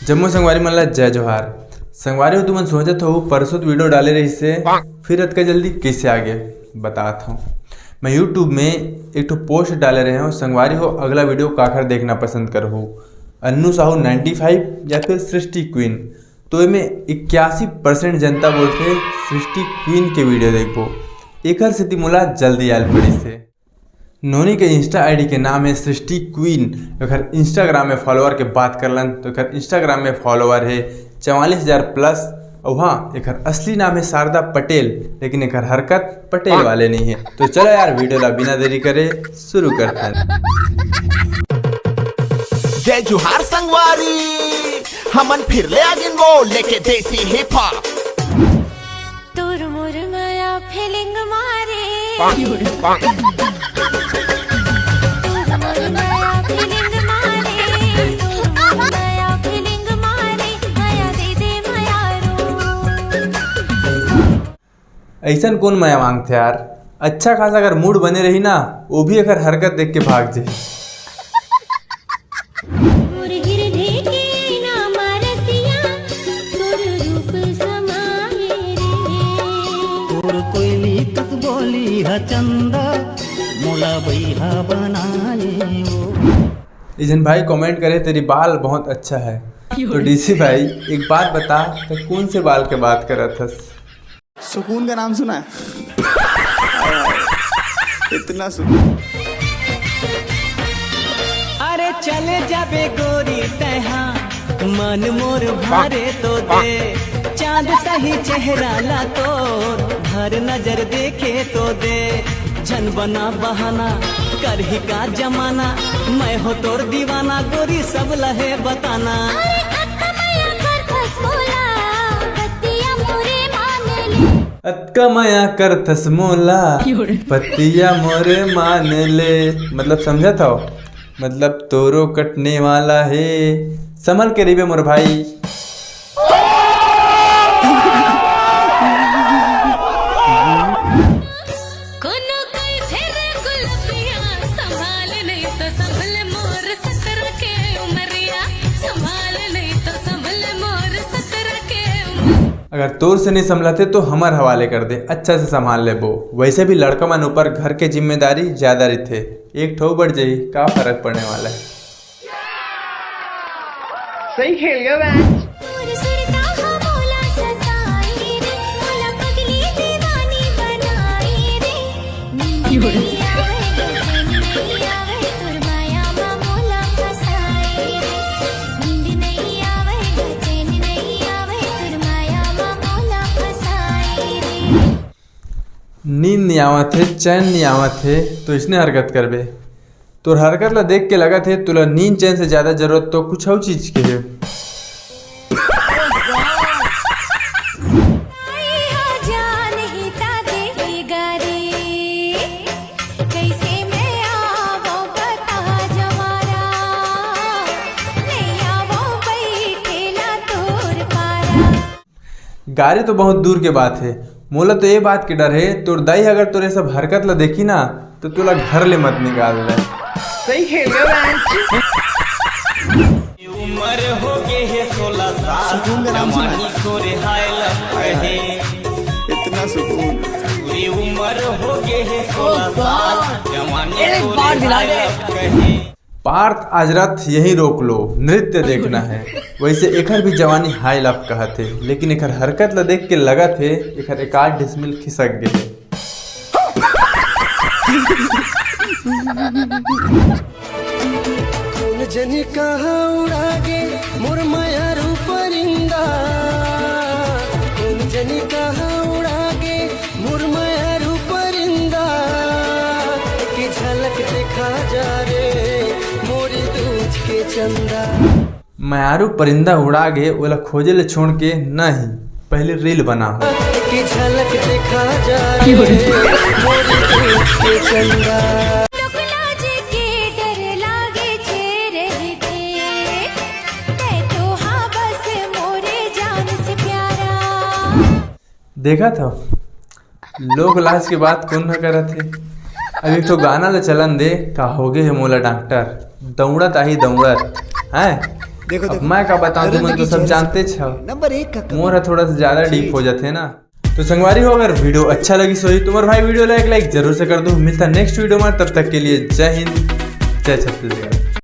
जम्मू संगवारी मन ला जय जोहार। संगवारी हो तुमन सोचत हो परसों तो वीडियो डाले रही से फिर अतका जल्दी कैसे आ गए बताता हूँ। मैं यूट्यूब में एक तो पोस्ट डाले रहे हूँ, संगवारी हो अगला वीडियो काखर देखना पसंद कर हो, अन्नू साहू 95 या फिर सृष्टि क्वीन। तो इनमें 81% जनता बोलते सृष्टि क्वीन के वीडियो देखो। एक स्थिति मुला जल्दी आयल पड़ी से नोनी के इंस्टा आईडी के नाम है सृष्टि क्वीन। अगर इंस्टाग्राम में फॉलोअर के बात करलन तो एक इंस्टाग्राम में फॉलोअर है 44,000 प्लस। और हाँ, एक असली नाम है शारदा पटेल, लेकिन एक हरकत पटेल वाले नहीं है। तो चलो यार वीडियो ला बिना देरी करे शुरू करते हैं। जय जोहार संगवारी, हमन फिर ले आगिन वो लेके देसी हिप हॉप। तोर मोर माया फीलिंग मारे ऐसा कौन माया मांगते यार। अच्छा खासा अगर मूड बने रही ना, वो भी अगर हरकत देख के भाग जाए। इजन भाई कमेंट करे तेरी बाल बहुत अच्छा है। तो डीसी भाई एक बात बता, तो कौन से बाल के बात कर रहा था? सुकून का नाम सुना है? इतना सुकून। अरे चले जाबे गोरी तहा मन मोर भारे तो दे, चांद सही चेहरा ला तो भर नजर देखे तो दे। जन बना बहाना करही का जमाना, मैं हो तोर दीवाना गोरी सब लहे बताना। अतका माया कर थसमोला पतिया मोरे मान ले। मतलब समझा था? मतलब तोरो कटने वाला है, संभल के रिबे मोर भाई। अगर तोर से नहीं संभलाते तो हमार हवाले कर दे, अच्छा से संभाल ले वो। वैसे भी लड़का मन ऊपर घर के जिम्मेदारी ज्यादा रहते, एक ठो बढ़ जाई का फर्क पड़ने वाला है। सही खेल गया मैच। नींद नहीं आवत है, चैन नहीं आवत है, तो इसने हरकत करबे। तो हरकत ला देख के लगा थे तुला नींद चैन से ज्यादा जरूरत तो कुछ और चीज के है। गाड़ी तो बहुत दूर के बात है, मोला तो ये बात के डर है तोर दाई अगर तोरे सब हरकत ला देखी ना तो तुला घर ले मत निकाल दे। सही खेल गया मैच। उम्र हो गए है 16 साल, सुकून का नाम सुना है? इतना सुकून। पूरी उम्र हो गए है 16 साल, जवानी कहे। पार्थ आज रात यही रोक लो, नृत्य देखना है। वैसे एकर भी जवानी हाई लव कहा थे, लेकिन एकर हरकत ला देख के लगा थे एकर 1 डिसमिल खिसक गए। जनी कहाँ उड़ागे मोर मायारू परिंदा, जनी कहाँ उड़ागे मोर मायारू परिंदा, की झलक देखा जा रे मोरी दूज के चंदा। मायारू परिंदा उड़ा गए ओला खोजे ले छोड़ के नहीं, पहले रील बना हो। की झलक देखा जा रे मोरी दूज के चंदा। देखा था लोग लाज की बात कौन न करत थे। अभी तो गाना ले चलन दे का होगे है मोला डॉक्टर दौड़त आही दौड़त है। देखो अब मैं का बताऊं, तुम तो सब जानते छो, नंबर 1 का मोर थोड़ा सा ज्यादा डीप हो जाते हैं ना। तो संगवारी हो, अगर वीडियो अच्छा लगी सो तुम्हारे भाई वीडियो लाइक जरूर से कर दो। मिलता नेक्स्ट वीडियो में, तब तक के लिए जय हिंद, जय छत्तीसगढ़।